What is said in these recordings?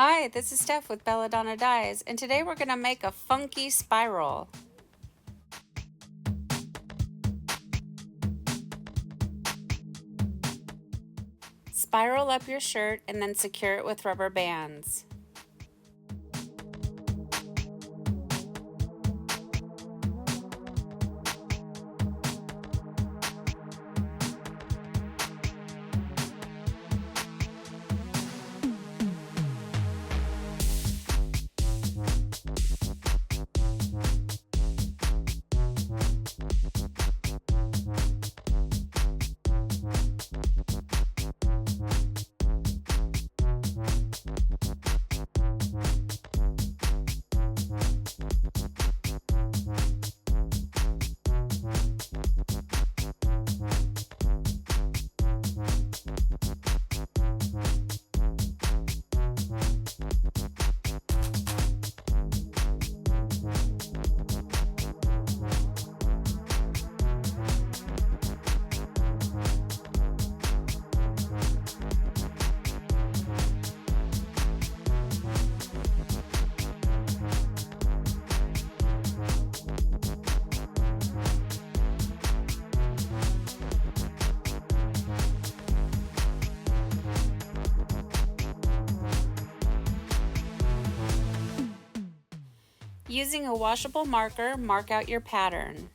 Hi, this is Steph with Belladonna Dyes, and today we're going to make a funky spiral. Spiral up your shirt and then secure it with rubber bands. Using a washable marker, mark out your pattern.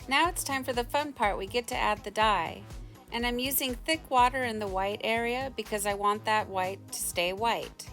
Now it's time for the fun part. We get to add the dye. And I'm using thick water in the white area because I want that white to stay white.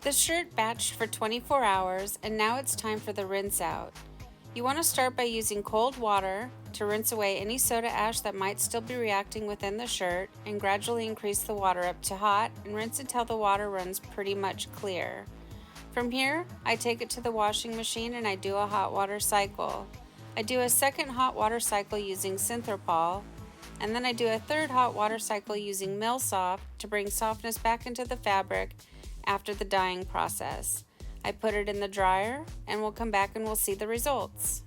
The shirt batched for 24 hours and now it's time for the rinse out. You want to start by using cold water to rinse away any soda ash that might still be reacting within the shirt, and gradually increase the water up to hot and rinse until the water runs pretty much clear. From here, I take it to the washing machine and I do a hot water cycle. I do a second hot water cycle using Synthropol, and then I do a third hot water cycle using Milsoft to bring softness back into the fabric after the dyeing process. I put it in the dryer and we'll come back and we'll see the results.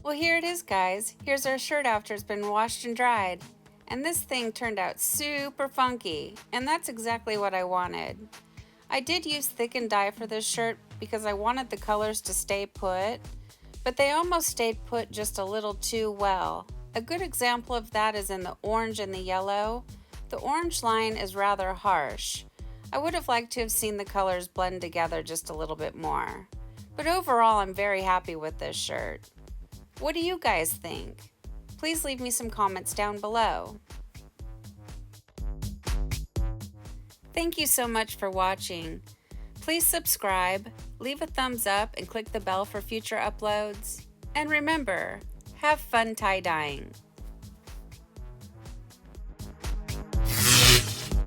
Well, here it is, guys. Here's our shirt after it's been washed and dried. And this thing turned out super funky, and that's exactly what I wanted. I did use thickened dye for this shirt because I wanted the colors to stay put, but they almost stayed put just a little too well. A good example of that is in the orange and the yellow. The orange line is rather harsh. I would have liked to have seen the colors blend together just a little bit more. But overall, I'm very happy with this shirt. What do you guys think? Please leave me some comments down below. Thank you so much for watching. Please subscribe, leave a thumbs up, and click the bell for future uploads. And remember, have fun tie-dyeing.